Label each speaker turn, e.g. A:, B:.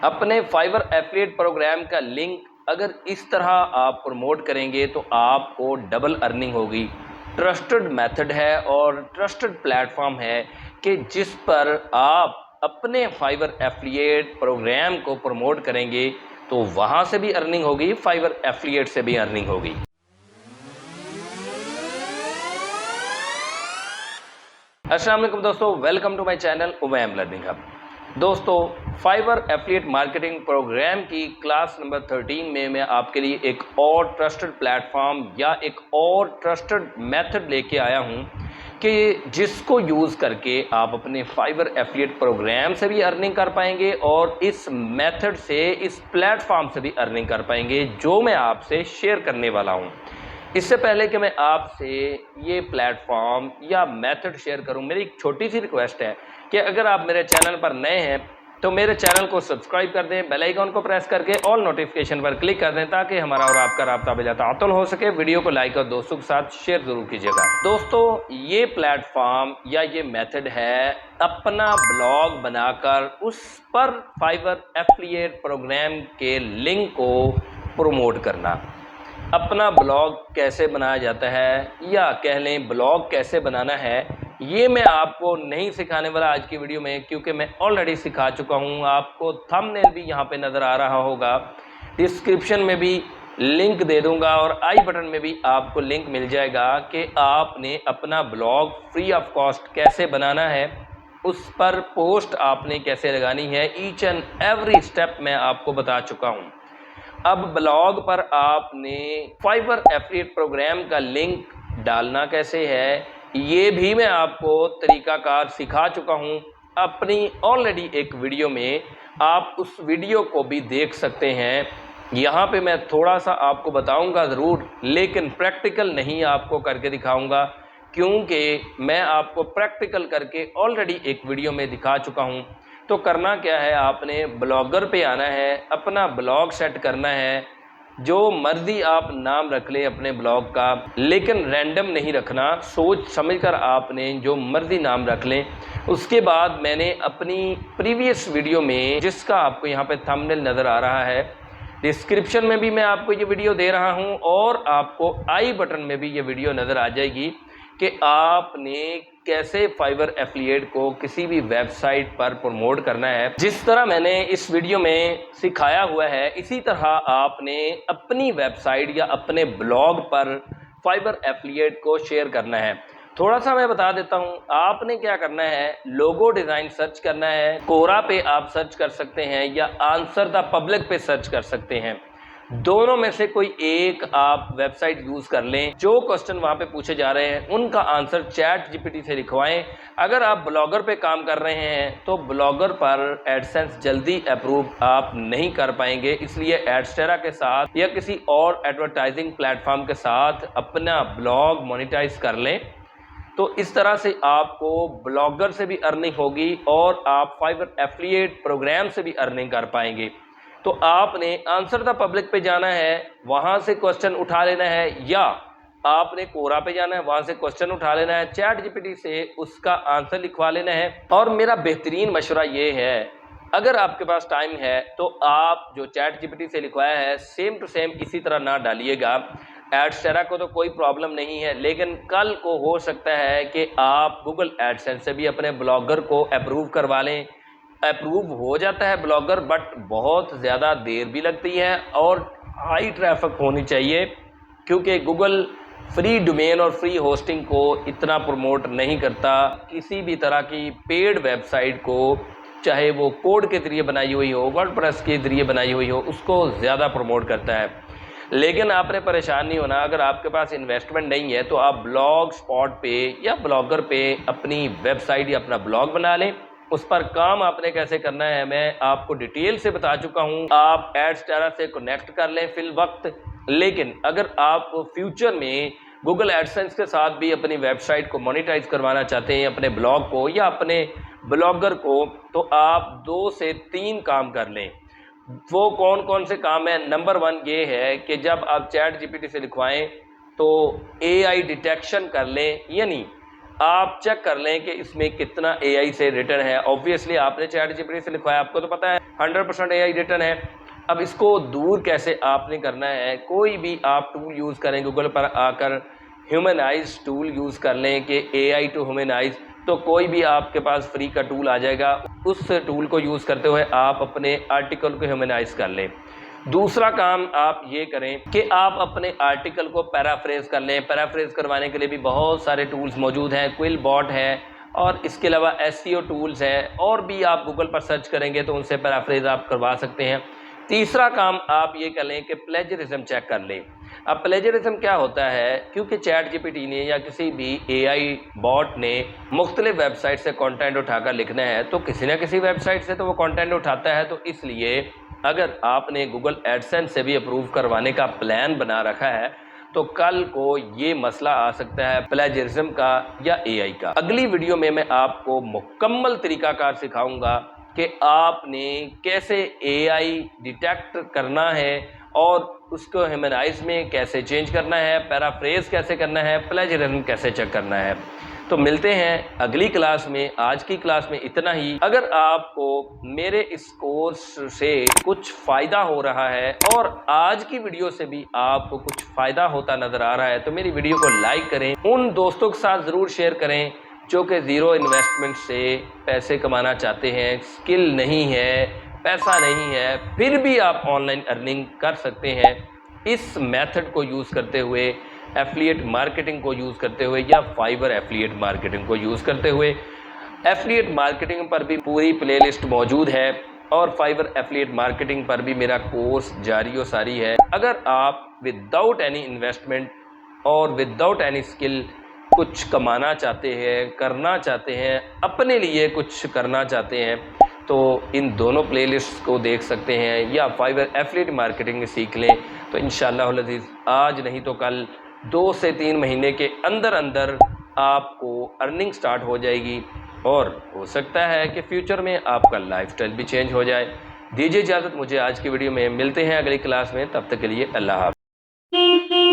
A: अपने fibre affiliate programme का link अगर इस तरह आप प्रमोट करेंगे तो आपको डबल अर्निंग होगी। ट्रस्टेड मेथड है और ट्रस्टेड प्लेटफॉर्म है कि जिस पर आप अपने फाइवर एफिलिएट प्रोग्राम को प्रमोट करेंगे तो वहाँ से भी अर्निंग होगी, फाइवर एफिलिएट से भी अर्निंग होगी। अस्सलाम वालेकुम दोस्तों, welcome to my channel Uvaim learning hub. दोस्तों, फाइवर एफिलिएट मार्केटिंग प्रोग्राम की क्लास नंबर 13 में मैं आपके लिए एक और ट्रस्टेड प्लेटफॉर्म या एक और ट्रस्टेड मेथड लेके आया हूं कि जिसको यूज़ करके आप अपने फाइवर एफिलिएट प्रोग्राम से भी अर्निंग कर पाएंगे और इस मेथड से, इस प्लेटफॉर्म से भी अर्निंग कर पाएंगे, जो मैं आपसे शेयर करने वाला हूं। इससे पहले कि मैं आपसे ये प्लेटफॉर्म या मेथड शेयर करूं, मेरी एक छोटी सी रिक्वेस्ट है कि अगर आप मेरे चैनल पर नए हैं तो मेरे चैनल को सब्सक्राइब कर दें, बेल आइकन को प्रेस करके ऑल नोटिफिकेशन पर क्लिक कर दें ताकि हमारा और आपका राब्ता बिलाताअतुल हो सके। वीडियो को लाइक और दोस्तों के साथ शेयर जरूर कीजिएगा। दोस्तों, ये प्लेटफॉर्म या ये मेथड है अपना ब्लॉग बनाकर उस पर फाइवर एफिलिएट प्रोग्राम के लिंक को प्रमोट करना। अपना ब्लॉग कैसे बनाया जाता है या कह लें ब्लॉग कैसे बनाना है, ये मैं आपको नहीं सिखाने वाला आज की वीडियो में, क्योंकि मैं ऑलरेडी सिखा चुका हूँ। आपको थंबनेल भी यहाँ पे नज़र आ रहा होगा, डिस्क्रिप्शन में भी लिंक दे दूंगा और आई बटन में भी आपको लिंक मिल जाएगा कि आपने अपना ब्लॉग फ्री ऑफ कॉस्ट कैसे बनाना है, उस पर पोस्ट आपने कैसे लगानी है, ईच एंड एवरी स्टेप मैं आपको बता चुका हूँ। अब ब्लॉग पर आपने फाइवर एफिलिएट प्रोग्राम का लिंक डालना कैसे है, ये भी मैं आपको तरीकाकार सिखा चुका हूँ अपनी ऑलरेडी एक वीडियो में। आप उस वीडियो को भी देख सकते हैं। यहाँ पे मैं थोड़ा सा आपको बताऊँगा ज़रूर, लेकिन प्रैक्टिकल नहीं आपको करके दिखाऊँगा, क्योंकि मैं आपको प्रैक्टिकल करके ऑलरेडी एक वीडियो में दिखा चुका हूँ। तो करना क्या है, आपने ब्लॉगर पे आना है, अपना ब्लॉग सेट करना है। जो मर्जी आप नाम रख लें अपने ब्लॉग का, लेकिन रैंडम नहीं रखना, सोच समझकर आपने जो मर्जी नाम रख लें। उसके बाद मैंने अपनी प्रीवियस वीडियो में, जिसका आपको यहाँ पे थंबनेल नज़र आ रहा है, डिस्क्रिप्शन में भी मैं आपको ये वीडियो दे रहा हूँ और आपको आई बटन में भी ये वीडियो नज़र आ जाएगी कि आपने कैसे फाइवर एफिलिएट को किसी भी वेबसाइट पर प्रमोट करना है। जिस तरह मैंने इस वीडियो में सिखाया हुआ है, इसी तरह आपने अपनी वेबसाइट या अपने ब्लॉग पर फाइवर एफिलिएट को शेयर करना है। थोड़ा सा मैं बता देता हूँ, आपने क्या करना है, लोगो डिज़ाइन सर्च करना है, कोरा पे आप सर्च कर सकते हैं या आंसर द पब्लिक पे सर्च कर सकते हैं। दोनों में से कोई एक आप वेबसाइट यूज़ कर लें। जो क्वेश्चन वहाँ पे पूछे जा रहे हैं उनका आंसर चैट जीपीटी से लिखवाएं। अगर आप ब्लॉगर पे काम कर रहे हैं तो ब्लॉगर पर एडसेंस जल्दी अप्रूव आप नहीं कर पाएंगे, इसलिए एडस्टेरा के साथ या किसी और एडवर्टाइजिंग प्लेटफॉर्म के साथ अपना ब्लॉग मोनेटाइज कर लें। तो इस तरह से आपको ब्लॉगर से भी अर्निंग होगी और आप फाइवर एफिलिएट प्रोग्राम से भी अर्निंग कर पाएंगे। तो आपने आंसर द पब्लिक पे जाना है, वहाँ से क्वेश्चन उठा लेना है, या आपने कोरा पे जाना है, वहाँ से क्वेश्चन उठा लेना है, चैट जीपीटी से उसका आंसर लिखवा लेना है। और मेरा बेहतरीन मशवरा ये है, अगर आपके पास टाइम है तो आप जो चैट जीपीटी से लिखवाया है सेम टू सेम इसी तरह ना डालिएगा। एडस्टेरा को तो कोई प्रॉब्लम नहीं है, लेकिन कल को हो सकता है कि आप गूगल एडसेंस से भी अपने ब्लॉगर को अप्रूव करवा लें। अप्रूव हो जाता है ब्लॉगर, बट बहुत ज़्यादा देर भी लगती है और हाई ट्रैफिक होनी चाहिए, क्योंकि गूगल फ्री डोमेन और फ्री होस्टिंग को इतना प्रमोट नहीं करता। किसी भी तरह की पेड वेबसाइट को, चाहे वो कोड के ज़रिए बनाई हुई हो, वर्डप्रेस के ज़रिए बनाई हुई हो, उसको ज़्यादा प्रमोट करता है। लेकिन आपने परेशान नहीं होना, अगर आपके पास इन्वेस्टमेंट नहीं है तो आप ब्लॉग स्पॉट पे या ब्लॉगर पे अपनी वेबसाइट या अपना ब्लॉग बना लें। उस पर काम आपने कैसे करना है मैं आपको डिटेल से बता चुका हूं। आप एडस्टेरा से कनेक्ट कर लें फिल वक्त, लेकिन अगर आप फ्यूचर में गूगल एडसेंस के साथ भी अपनी वेबसाइट को मोनेटाइज करवाना चाहते हैं, अपने ब्लॉग को या अपने ब्लॉगर को, तो आप 2 से 3 काम कर लें। वो कौन कौन से काम है? नंबर 1 ये है कि जब आप चैट जीपीटी से लिखवाएं तो एआई डिटेक्शन कर लें, यानी आप चेक कर लें कि इसमें कितना एआई से रिटर्न है। ऑब्वियसली आपने चैट जीपीटी से लिखवाया, आपको तो पता है 100% एआई रिटर्न है। अब इसको दूर कैसे आपने करना है, कोई भी आप टूल यूज़ करें, गूगल पर आकर ह्यूमनाइज टूल यूज़ कर लें कि एआई टू ह्यूमनाइज, तो कोई भी आपके पास फ्री का टूल आ जाएगा। उस टूल को यूज़ करते हुए आप अपने आर्टिकल को ह्यूमनाइज कर लें। दूसरा काम आप ये करें कि आप अपने आर्टिकल को पैराफ्रेज कर लें। पैराफ्रेज करवाने के लिए भी बहुत सारे टूल्स मौजूद हैं, क्विल बॉट है और इसके अलावा एसईओ टूल्स है, और भी आप गूगल पर सर्च करेंगे तो उनसे पैराफ्रेज आप करवा सकते हैं। तीसरा काम आप ये कर लें कि प्लेजरिज्म चेक कर लें। अब प्लेजरिज्म क्या होता है, क्योंकि चैट जीपीटी ने या किसी भी एआई बॉट ने मुख्तलिफ वेबसाइट से कंटेंट उठाकर लिखना है, तो किसी न किसी वेबसाइट से तो वो कंटेंट उठाता है। तो इसलिए अगर आपने गूगल एडसेंस से भी अप्रूव करवाने का प्लान बना रखा है तो कल को ये मसला आ सकता है प्लेजरिज्म का या एआई का। अगली वीडियो में मैं आपको मुकम्मल तरीकाकार सिखाऊंगा कि आपने कैसे एआई डिटेक्ट करना है और उसको ह्यूमनाइज में कैसे चेंज करना है, पैराफ्रेज कैसे करना है, प्लेजरिज्म कैसे चेक करना है। तो मिलते हैं अगली क्लास में। आज की क्लास में इतना ही। अगर आपको मेरे इस कोर्स से कुछ फ़ायदा हो रहा है और आज की वीडियो से भी आपको कुछ फ़ायदा होता नज़र आ रहा है तो मेरी वीडियो को लाइक करें, उन दोस्तों के साथ ज़रूर शेयर करें जो कि ज़ीरो इन्वेस्टमेंट से पैसे कमाना चाहते हैं, स्किल नहीं है, पैसा नहीं है, फिर भी आप ऑनलाइन अर्निंग कर सकते हैं इस मेथड को यूज़ करते हुए, एफिलिएट मार्केटिंग को यूज़ करते हुए या फाइवर एफिलिएट मार्केटिंग को यूज़ करते हुए। एफिलिएट मार्केटिंग पर भी पूरी प्लेलिस्ट मौजूद है और फाइवर एफिलिएट मार्केटिंग पर भी मेरा कोर्स जारी व सारी है। अगर आप विदाउट एनी इन्वेस्टमेंट और विदाउट एनी स्किल कुछ कमाना चाहते हैं, करना चाहते हैं, अपने लिए कुछ करना चाहते हैं, तो इन दोनों प्लेलिस्ट को देख सकते हैं या फाइवर एफिलिएट मार्केटिंग सीख लें। तो इंशाअल्लाह अज़ीज़ आज नहीं तो कल 2 से 3 महीने के अंदर अंदर आपको अर्निंग स्टार्ट हो जाएगी और हो सकता है कि फ्यूचर में आपका लाइफस्टाइल भी चेंज हो जाए। दीजिए इजाज़त मुझे आज की वीडियो में, मिलते हैं अगली क्लास में, तब तक के लिए अल्लाह हाफ़िज़।